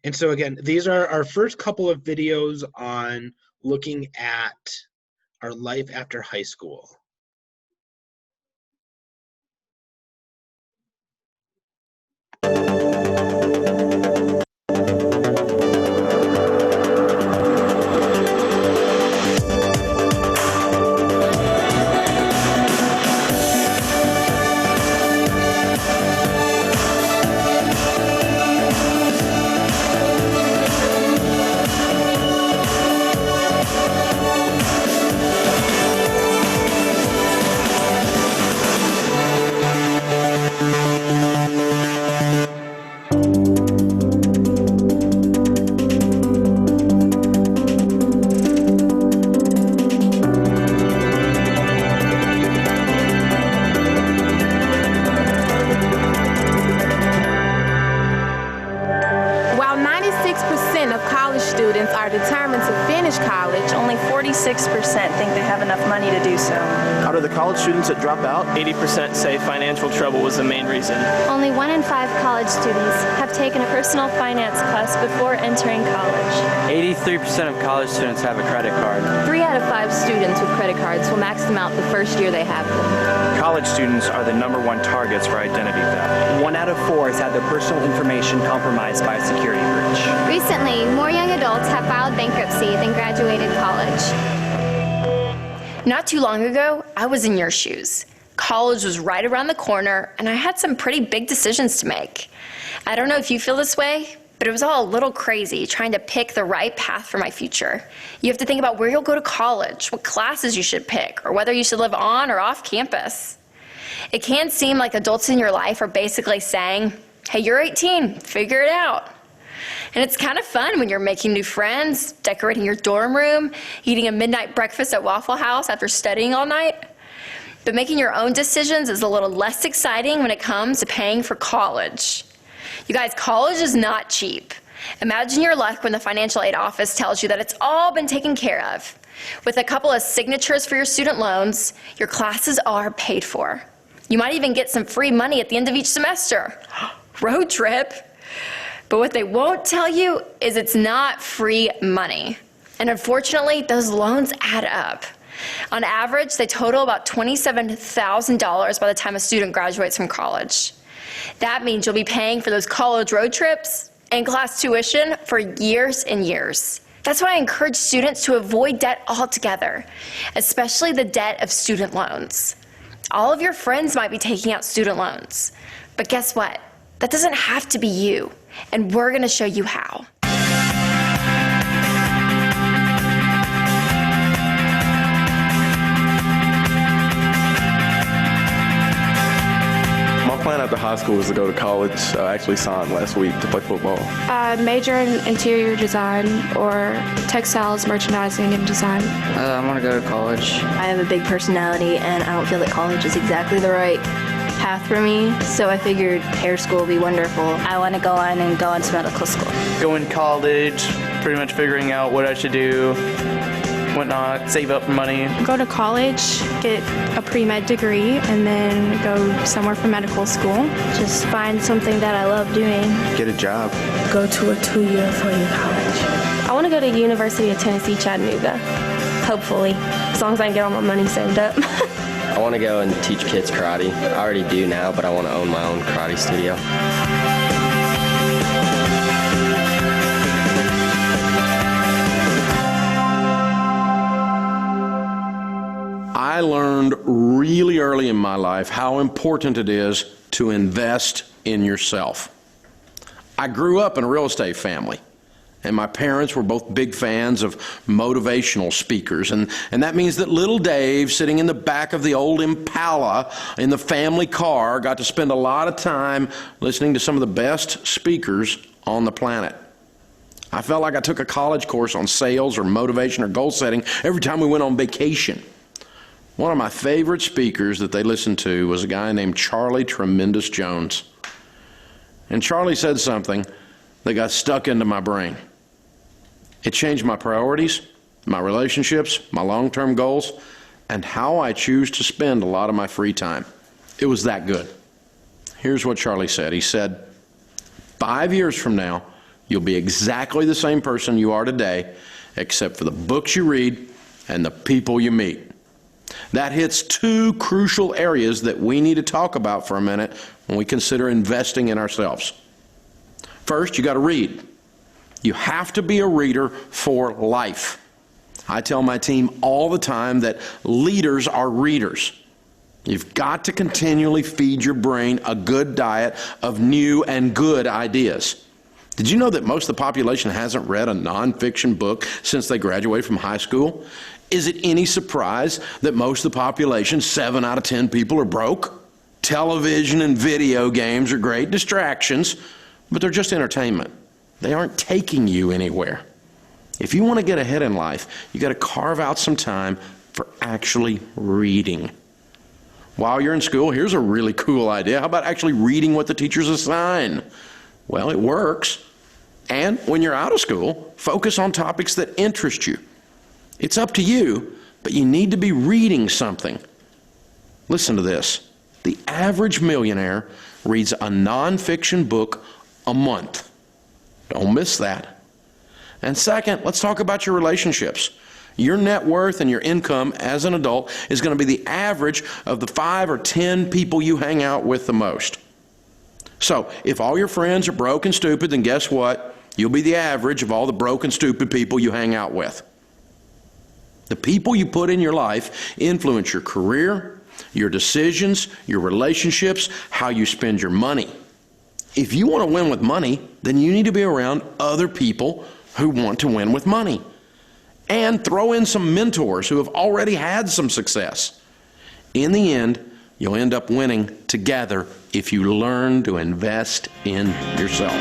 And so again, these are our first couple of videos on looking at our life after high school. Students are determined to finish college. Only 46% think they have enough money to do so. Out of the college students that drop out, 80% say financial trouble was the main reason. Only 1 in 5 college students have taken a personal finance class before entering college. 83% of college students have a credit card. 3 out of 5 students with credit cards will max them out the first year they have them. College students are the #1 targets for identity theft. 1 out of 4 has had their personal information compromised by a security breach. Recently, more young adults have filed bankruptcy than graduated college. Not too long ago, I was in your shoes. College was right around the corner, and I had some pretty big decisions to make. I don't know if you feel this way, but it was all a little crazy trying to pick the right path for my future. You have to think about where you'll go to college, what classes you should pick, or whether you should live on or off campus. It can seem like adults in your life are basically saying, hey, you're 18, figure it out. And it's kind of fun when you're making new friends, decorating your dorm room, eating a midnight breakfast at Waffle House after studying all night. But making your own decisions is a little less exciting when it comes to paying for college. You guys, college is not cheap. Imagine your luck when the financial aid office tells you that it's all been taken care of. With a couple of signatures for your student loans, your classes are paid for. You might even get some free money at the end of each semester. Road trip. But what they won't tell you is it's not free money. And unfortunately, those loans add up. On average, they total about $27,000 by the time a student graduates from college. That means you'll be paying for those college road trips and class tuition for years and years. That's why I encourage students to avoid debt altogether, especially the debt of student loans. All of your friends might be taking out student loans, but guess what? That doesn't have to be you, and we're going to show you how. My plan after high school was to go to college. I actually signed last week to play football. Major in interior design or textiles, merchandising, and design. I want to go to college. I have a big personality, and I don't feel that college is exactly the right path for me, so I figured hair school would be wonderful. I want to go on and go into medical school. Going to college, pretty much figuring out what I should do, whatnot, save up money. Go to college, get a pre-med degree, and then go somewhere for medical school. Just find something that I love doing. Get a job. Go to a 2-year, 4-year college. I want to go to University of Tennessee, Chattanooga, hopefully, as long as I can get all my money saved up. I want to go and teach kids karate. I already do now, but I want to own my own karate studio. I learned really early in my life how important it is to invest in yourself. I grew up in a real estate family, and my parents were both big fans of motivational speakers, and that means that little Dave, sitting in the back of the old Impala in the family car, got to spend a lot of time listening to some of the best speakers on the planet. I felt like I took a college course on sales or motivation or goal setting every time we went on vacation. One of my favorite speakers that they listened to was a guy named Charlie Tremendous Jones. And Charlie said something that got stuck into my brain. It changed my priorities, my relationships, my long-term goals, and how I choose to spend a lot of my free time. It was that good. Here's what Charlie said. He said, 5 years from now, You'll be exactly the same person you are today, except for the books you read and the people you meet. That hits two crucial areas that we need to talk about for a minute when we consider investing in ourselves. First, you got to read. You have to be a reader for life. I tell my team all the time that leaders are readers. You've got to continually feed your brain a good diet of new and good ideas. Did you know that most of the population hasn't read a nonfiction book since they graduated from high school? Is it any surprise that most of the population, 7 out of 10 people, are broke? Television and video games are great distractions, but they're just entertainment. They aren't taking you anywhere. If you want to get ahead in life, you got to carve out some time for actually reading. While you're in school, here's a really cool idea. How about actually reading what the teachers assign? Well, it works. And when you're out of school, focus on topics that interest you. It's up to you, but you need to be reading something. Listen to this. The average millionaire reads a nonfiction book a month. Don't miss that. And second, let's talk about your relationships. Your net worth and your income as an adult is going to be the average of the 5 or 10 people you hang out with the most. So if all your friends are broke and stupid, then guess what? You'll be the average of all the broke and stupid people you hang out with. The people you put in your life influence your career, your decisions, your relationships, how you spend your money. If you want to win with money, then you need to be around other people who want to win with money. And throw in some mentors who have already had some success. In the end, you'll end up winning together if you learn to invest in yourself.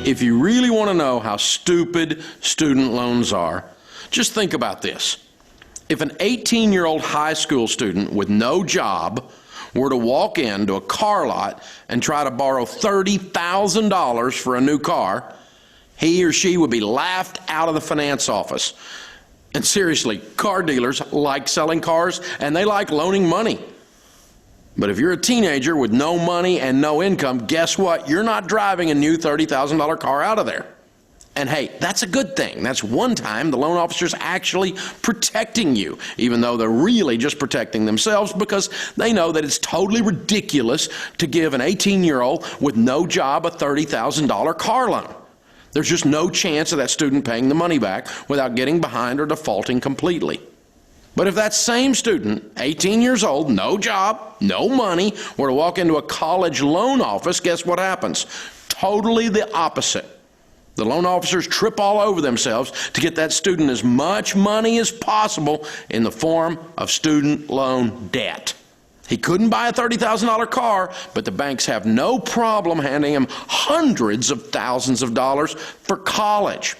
If you really want to know how stupid student loans are, just think about this. If an 18-year-old high school student with no job were to walk into a car lot and try to borrow $30,000 for a new car, he or she would be laughed out of the finance office. And seriously, car dealers like selling cars and they like loaning money. But if you're a teenager with no money and no income, guess what? You're not driving a new $30,000 car out of there. And hey, that's a good thing. That's one time the loan officer's actually protecting you, even though they're really just protecting themselves because they know that it's totally ridiculous to give an 18-year-old with no job a $30,000 car loan. There's just no chance of that student paying the money back without getting behind or defaulting completely. But if that same student, 18 years old, no job, no money, were to walk into a college loan office, guess what happens? Totally the opposite. The loan officers trip all over themselves to get that student as much money as possible in the form of student loan debt. He couldn't buy a $30,000 car, but the banks have no problem handing him hundreds of thousands of dollars for college.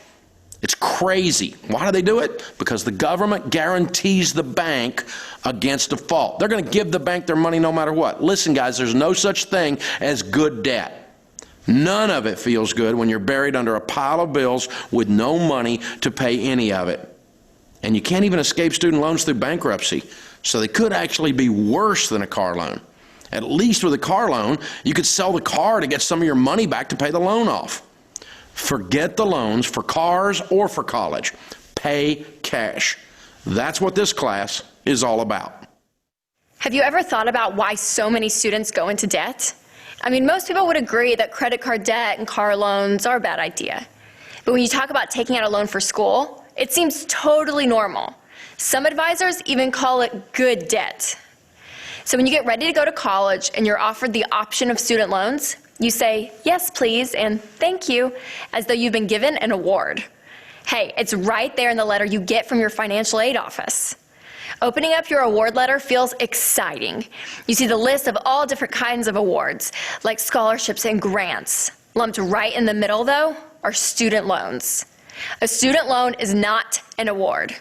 It's crazy. Why do they do it? Because the government guarantees the bank against default. They're going to give the bank their money no matter what. Listen, guys, there's no such thing as good debt. None of it feels good when you're buried under a pile of bills with no money to pay any of it. And you can't even escape student loans through bankruptcy. So they could actually be worse than a car loan. At least with a car loan, you could sell the car to get some of your money back to pay the loan off. Forget the loans for cars or for college. Pay cash. That's what this class is all about. Have you ever thought about why so many students go into debt? I mean, most people would agree that credit card debt and car loans are a bad idea. But when you talk about taking out a loan for school, it seems totally normal. Some advisors even call it good debt. So when you get ready to go to college and you're offered the option of student loans, you say, yes, please, and thank you, as though you've been given an award. Hey, it's right there in the letter you get from your financial aid office. Opening up your award letter feels exciting. You see the list of all different kinds of awards, like scholarships and grants. Lumped right in the middle, though, are student loans. A student loan is not an award.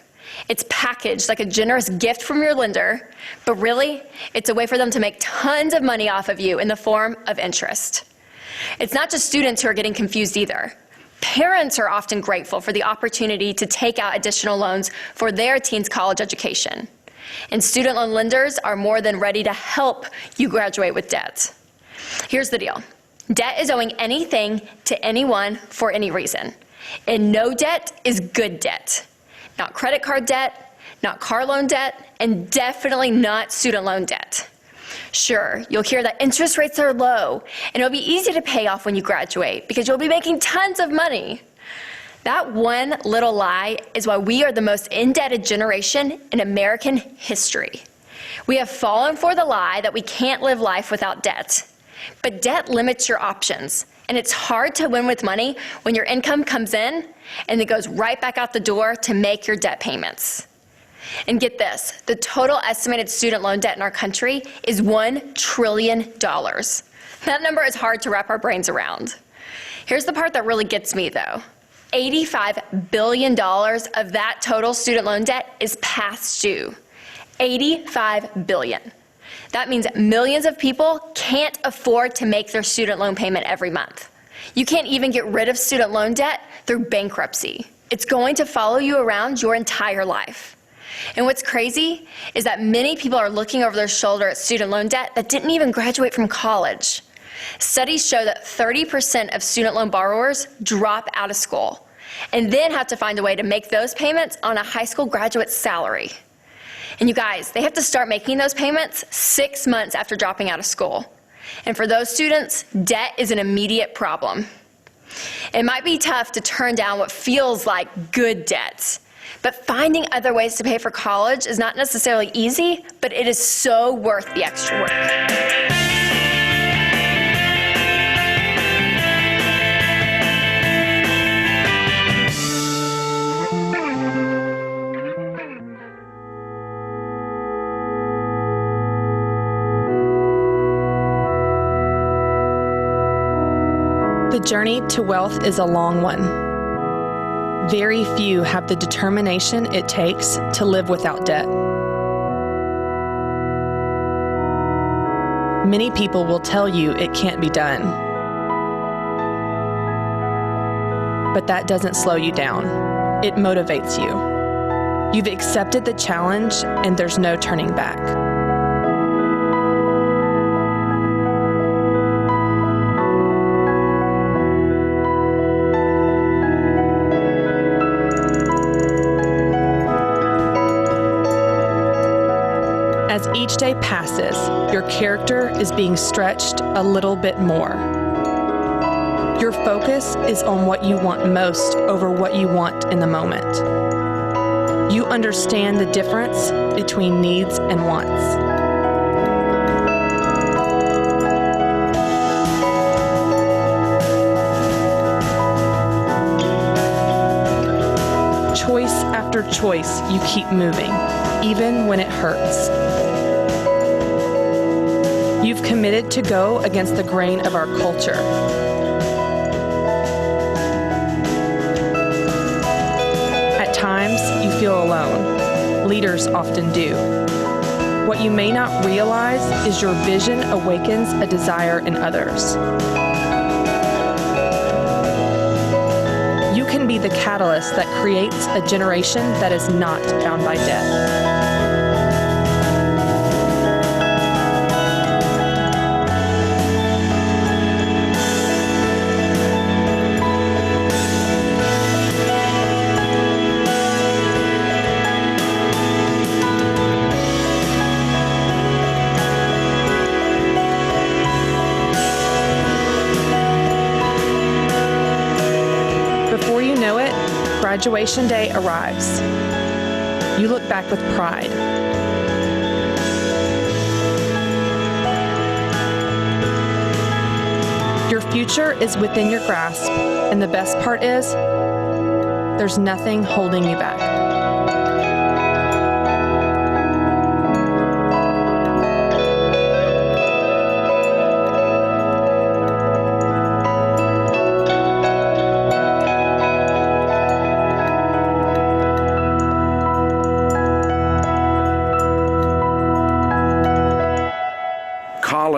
It's packaged like a generous gift from your lender, but really, it's a way for them to make tons of money off of you in the form of interest. It's not just students who are getting confused either. Parents are often grateful for the opportunity to take out additional loans for their teen's college education. And student loan lenders are more than ready to help you graduate with debt. Here's the deal. Debt is owing anything to anyone for any reason. And no debt is good debt. Not credit card debt, not car loan debt, and definitely not student loan debt. Sure, you'll hear that interest rates are low, and it'll be easy to pay off when you graduate because you'll be making tons of money. That one little lie is why we are the most indebted generation in American history. We have fallen for the lie that we can't live life without debt. But debt limits your options, and it's hard to win with money when your income comes in and it goes right back out the door to make your debt payments. And get this, the total estimated student loan debt in our country is $1 trillion. That number is hard to wrap our brains around. Here's the part that really gets me, though. $85 billion of that total student loan debt is past due. $85 billion. That means millions of people can't afford to make their student loan payment every month. You can't even get rid of student loan debt through bankruptcy. It's going to follow you around your entire life. And what's crazy is that many people are looking over their shoulder at student loan debt that didn't even graduate from college. Studies show that 30% of student loan borrowers drop out of school and then have to find a way to make those payments on a high school graduate's salary. And you guys, they have to start making those payments 6 months after dropping out of school. And for those students, debt is an immediate problem. It might be tough to turn down what feels like good debt, but finding other ways to pay for college is not necessarily easy, but it is so worth the extra work. The journey to wealth is a long one. Very few have the determination it takes to live without debt. Many people will tell you it can't be done. But that doesn't slow you down. It motivates you. You've accepted the challenge and there's no turning back. As each day passes, your character is being stretched a little bit more. Your focus is on what you want most over what you want in the moment. You understand the difference between needs and wants. Choice after choice, you keep moving, even when it hurts. You've committed to go against the grain of our culture. At times, you feel alone. Leaders often do. What you may not realize is your vision awakens a desire in others. You can be the catalyst that creates a generation that is not bound by debt. Before you know it, graduation day arrives. You look back with pride. Your future is within your grasp, and the best part is, there's nothing holding you back.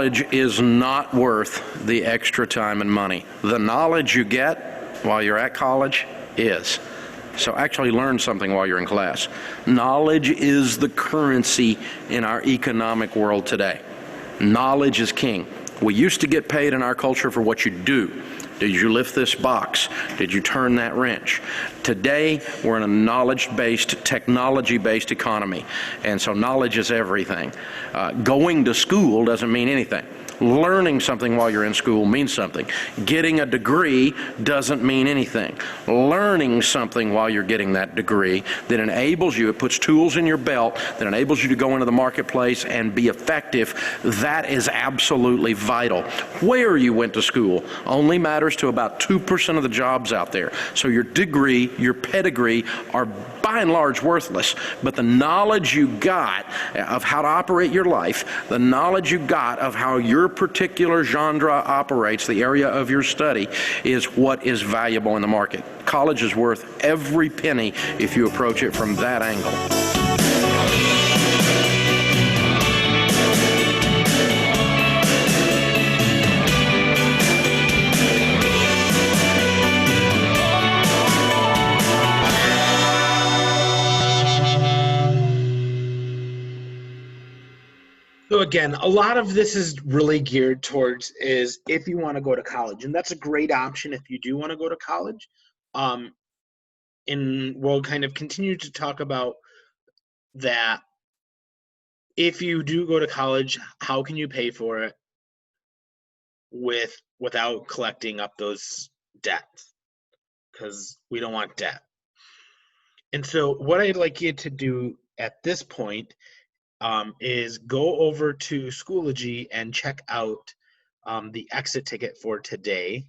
College is not worth the extra time and money. The knowledge you get while you're at college is. So actually learn something while you're in class. Knowledge is the currency in our economic world today. Knowledge is king. We used to get paid in our culture for what you do. Did you lift this box? Did you turn that wrench? Today, we're in a knowledge-based, technology-based economy, and so knowledge is everything. Going to school doesn't mean anything. Learning something while you're in school means something. Getting a degree doesn't mean anything. Learning something while you're getting that degree that enables you, it puts tools in your belt, that enables you to go into the marketplace and be effective, that is absolutely vital. Where you went to school only matters to about 2% of the jobs out there. So your degree, your pedigree are by and large worthless, but the knowledge you got of how to operate your life, the knowledge you got of how your particular genre operates, the area of your study, is what is valuable in the market. College is worth every penny if you approach it from that angle. So again, a lot of this is really geared towards is if you want to go to college, and that's a great option if you do want to go to college. And we'll kind of continue to talk about that. If you do go to college, how can you pay for it without collecting up those debts? Because we don't want debt. And so what I'd like you to do at this point is go over to Schoology and check out the exit ticket for today.